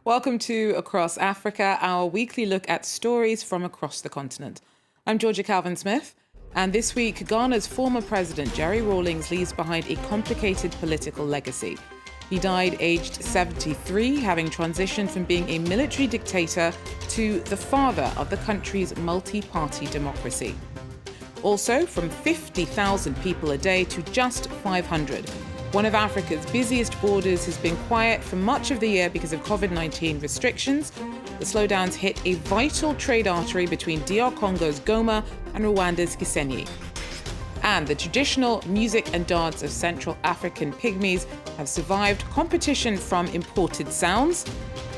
Welcome to Across Africa, our weekly look at stories from across the continent. I'm Georgia Calvin-Smith, and this week, Ghana's former president, Jerry Rawlings, leaves behind a complicated political legacy. He died aged 73, having transitioned from being a military dictator to the father of the country's multi-party democracy. Also, from 50,000 people a day to just 500. One of Africa's busiest borders has been quiet for much of the year because of COVID-19 restrictions. The slowdowns hit a vital trade artery between DR Congo's Goma and Rwanda's Gisenyi. And the traditional music and dance of Central African pygmies have survived competition from imported sounds.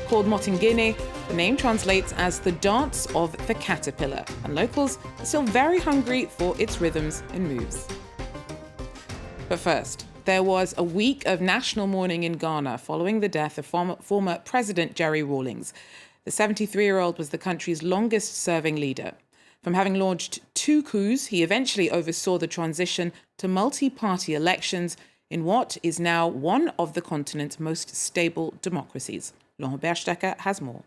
Called Motengeni, the name translates as the dance of the caterpillar, and locals are still very hungry for its rhythms and moves. But first, there was a week of national mourning in Ghana following the death of former President Jerry Rawlings. The 73-year-old was the country's longest-serving leader. From having launched 2 coups, he eventually oversaw the transition to multi-party elections in what is now one of the continent's most stable democracies. Laurent Berstecker has more.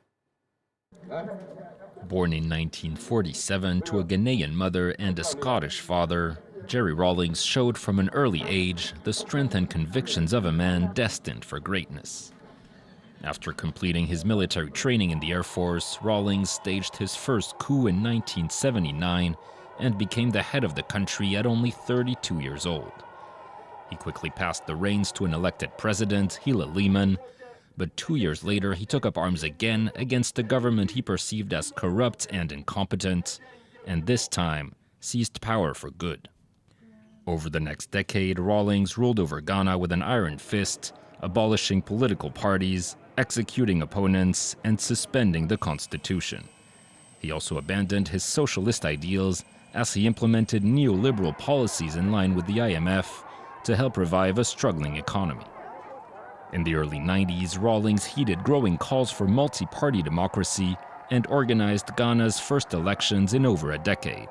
Born in 1947 to a Ghanaian mother and a Scottish father, Jerry Rawlings showed from an early age the strength and convictions of a man destined for greatness. After completing his military training in the Air Force, Rawlings staged his first coup in 1979 and became the head of the country at only 32 years old. He quickly passed the reins to an elected president, Hila Lehman, but 2 years later he took up arms again against the government he perceived as corrupt and incompetent, and this time seized power for good. Over the next decade, Rawlings ruled over Ghana with an iron fist, abolishing political parties, executing opponents, and suspending the constitution. He also abandoned his socialist ideals as he implemented neoliberal policies in line with the IMF to help revive a struggling economy. In the early 90s, Rawlings heeded growing calls for multi-party democracy and organized Ghana's first elections in over a decade.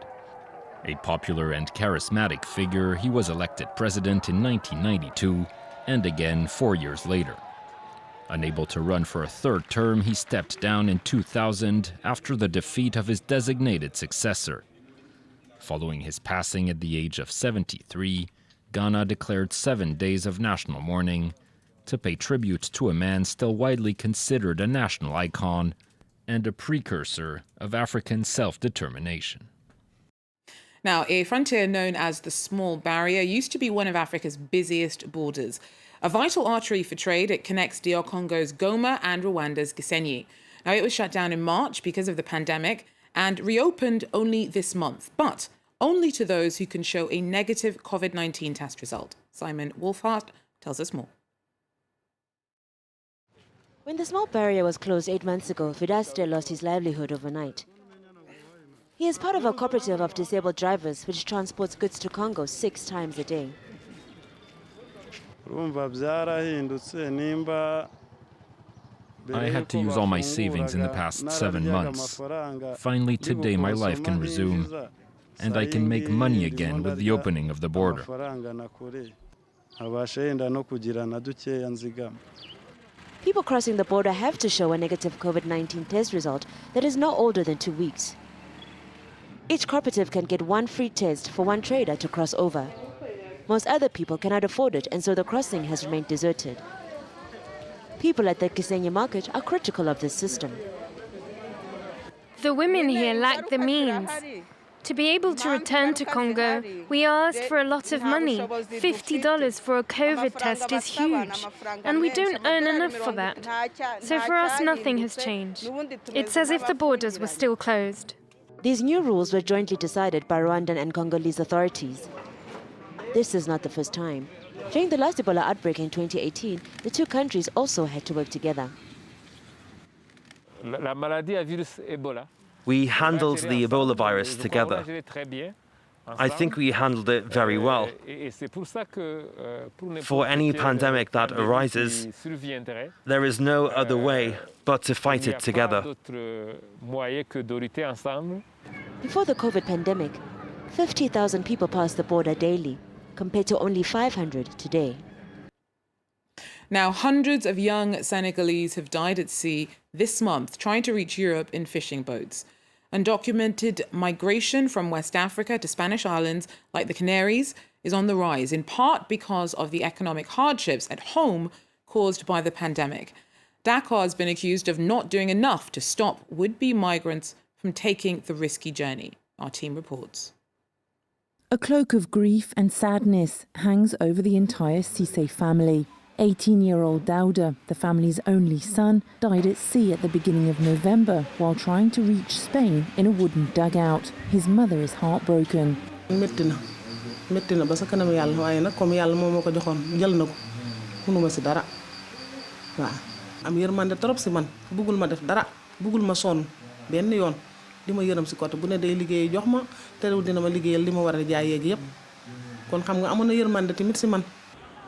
A popular and charismatic figure, he was elected president in 1992 and again 4 years later. Unable to run for a third term, he stepped down in 2000 after the defeat of his designated successor. Following his passing at the age of 73, Ghana declared 7 days of national mourning to pay tribute to a man still widely considered a national icon and a precursor of African self-determination. Now, a frontier known as the Small Barrier used to be one of Africa's busiest borders. A vital artery for trade, it connects DR Congo's Goma and Rwanda's Gisenyi. Now, it was shut down in March because of the pandemic and reopened only this month, but only to those who can show a negative COVID-19 test result. Simon Wolfhart tells us more. When the Small Barrier was closed 8 months ago, Fidaste lost his livelihood overnight. He is part of a cooperative of disabled drivers which transports goods to Congo 6 times a day. I had to use all my savings in the past 7 months. Finally, today my life can resume, and I can make money again with the opening of the border. People crossing the border have to show a negative COVID-19 test result that is no older than 2 weeks. Each cooperative can get 1 free test for 1 trader to cross over. Most other people cannot afford it, and so the crossing has remained deserted. People at the Gisenyi market are critical of this system. The women here lack the means. To be able to return to Congo, we asked for a lot of money. $50 for a COVID test is huge, and we don't earn enough for that. So for us, nothing has changed. It's as if the borders were still closed. These new rules were jointly decided by Rwandan and Congolese authorities. This is not the first time. During the last Ebola outbreak in 2018, the 2 countries also had to work together. We handled the Ebola virus together. I think we handled it very well. For any pandemic that arises, there is no other way but to fight it together. Before the COVID pandemic, 50,000 people passed the border daily, compared to only 500 today. Now, hundreds of young Senegalese have died at sea this month trying to reach Europe in fishing boats. Undocumented migration from West Africa to Spanish islands like the Canaries is on the rise, in part because of the economic hardships at home caused by the pandemic. Dakar has been accused of not doing enough to stop would-be migrants from taking the risky journey. Our team reports. A cloak of grief and sadness hangs over the entire Cissé family. 18-year-old Dauda, the family's only son, died at sea at the beginning of November while trying to reach Spain in a wooden dugout. His mother is heartbroken. métti na ba sa kanam yàlla waaye nag comme yàlla moo ma ko joxoon jël na ko mënuma si dara waaw am yërmande trop si man bëggul ma def dara bëggul ma sonn benn yoon di ma yërëm si côté bu ne day liggéey jox ma terewul dina ma liggéeyal li ma war a jaay yeeg yëpp kon xam nga amoon na yërmande tamit si man.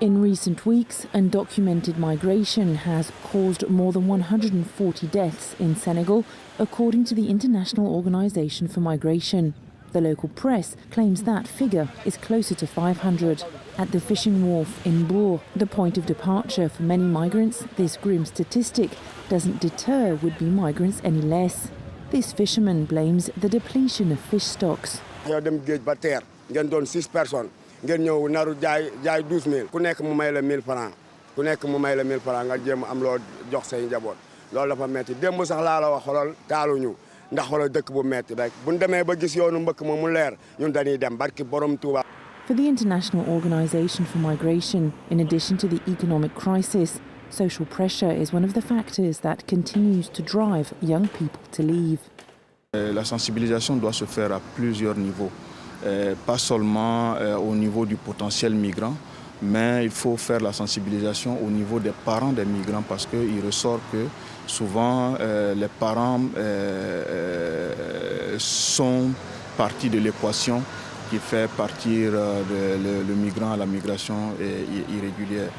In recent weeks, undocumented migration has caused more than 140 deaths in Senegal, according to the International Organization for Migration. The local press claims that figure is closer to 500. At the fishing wharf in Bourg, the point of departure for many migrants, this grim statistic doesn't deter would-be migrants any less. This fisherman blames the depletion of fish stocks. dem géej ba teer ngeen doon 6 personnes ngeen ñëw naru jaay 12000 ku nekk mu may la 1000 francs ku nekk mu may la 1000 francs nga jéem am loo jox say njaboot loolu dafa metti démb sax laa la wax xolal taaluñu ndax xolal dëkk bu metti rek buñ demee ba gis yoonu mbëkk ma mu leer ñun dañuy dem barki borom Touba. For the International Organization for Migration, in addition to the economic crisis, social pressure is one of the factors that continues to drive young people to leave. La sensibilisation doit se faire à plusieurs niveaux, pas seulement au niveau du potentiel migrant, mais il faut faire la sensibilisation au niveau des parents des migrants parce qu'il ressort que souvent les parents sont partie de l'équation qui fait partir le migrant à la migration irrégulière.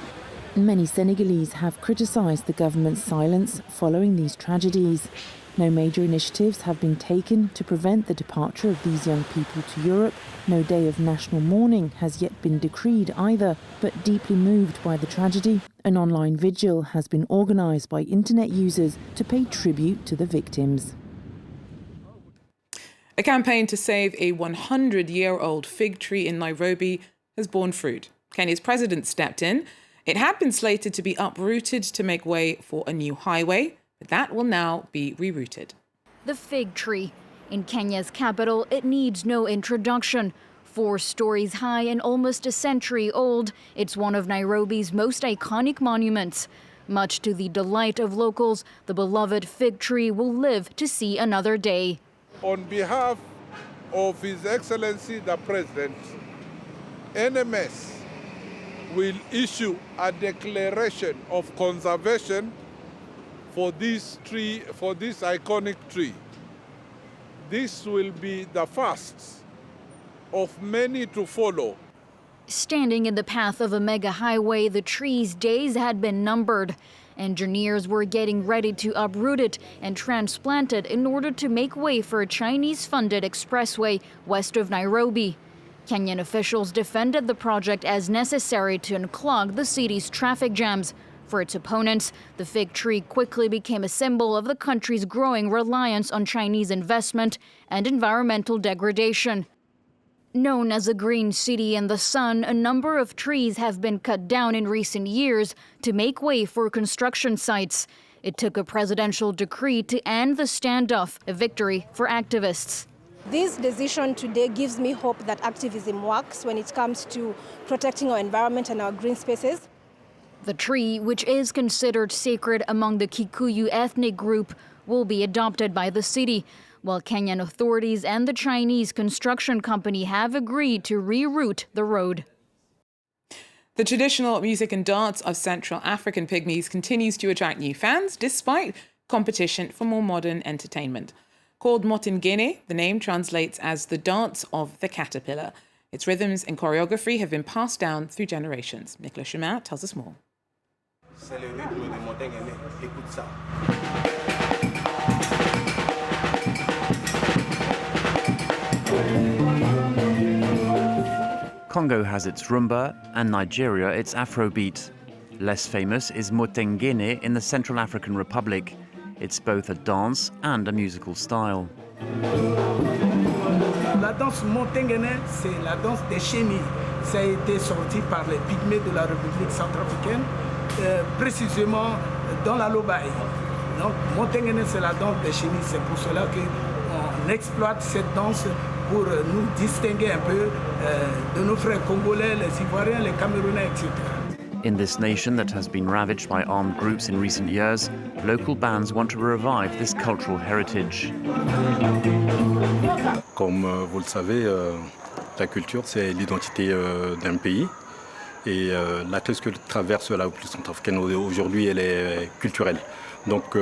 Many Senegalese have criticized the government's silence following these tragedies. No major initiatives have been taken to prevent the departure of these young people to Europe. No day of national mourning has yet been decreed either, but deeply moved by the tragedy, an online vigil has been organized by internet users to pay tribute to the victims. A campaign to save a 100-year-old fig tree in Nairobi has borne fruit. Kenya's president stepped in. It had been slated to be uprooted to make way for a new highway, but that will now be rerouted. The fig tree. In Kenya's capital, it needs no introduction. 4 stories high and almost a century old, it's one of Nairobi's most iconic monuments. Much to the delight of locals, the beloved fig tree will live to see another day. On behalf of His Excellency the President, NMS will issue a declaration of conservation for this tree, for this iconic tree. This will be the first of many to follow. Standing in the path of a mega highway, the tree's days had been numbered. Engineers were getting ready to uproot it and transplant it in order to make way for a Chinese-funded expressway west of Nairobi. Kenyan officials defended the project as necessary to unclog the city's traffic jams. For its opponents, the fig tree quickly became a symbol of the country's growing reliance on Chinese investment and environmental degradation. Known as a green city in the sun, a number of trees have been cut down in recent years to make way for construction sites. It took a presidential decree to end the standoff, a victory for activists. This decision today gives me hope that activism works when it comes to protecting our environment and our green spaces. The tree, which is considered sacred among the Kikuyu ethnic group, will be adopted by the city, while Kenyan authorities and the Chinese construction company have agreed to reroute the road. The traditional music and dance of Central African pygmies continues to attract new fans despite competition for more modern entertainment. Called Motengeni, the name translates as the dance of the caterpillar. Its rhythms and choreography have been passed down through generations. Nicolas Chemin tells us more. C'est le rythme de Motengeni. Écoute ça. Congo has its rumba and Nigeria its Afrobeat. Less famous is Motengene in the Central African Republic. It's both a dance and a musical style. La danse Motenguene, c'est la danse des chenilles. Ça a été sorti par les pygmies de la République centrafricaine, précisément dans la Lobaye. Donc Motenguene, c'est la danse des chenilles. C'est pour cela qu'on exploite cette danse pour nous distinguer un peu de nos frères congolais, les Ivoiriens, les Camerounais, etc. In this nation that has been ravaged by armed groups in recent years, local bands want to revive this cultural heritage. Comme vous le savez, la culture, c'est l'identité d'un pays. Et la crise que traverse la République centrafricaine aujourd'hui, elle est culturelle. Donc,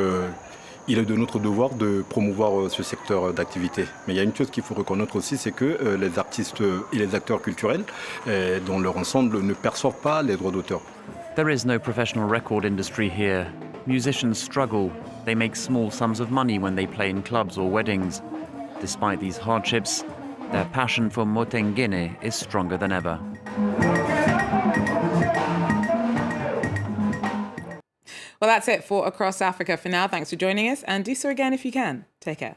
il est de notre devoir de promouvoir ce secteur d'activité. Mais il y a une chose qu'il faut reconnaître aussi, c'est que les artistes et les acteurs culturels, dans leur ensemble, ne perçoivent pas les droits d'auteur. There is no professional record industry here. Musicians struggle. They make small sums of money when they play in clubs or weddings. Despite these hardships, their passion for Motengene is stronger than ever. Well, that's it for Across Africa for now. Thanks for joining us, and do so again if you can. Take care.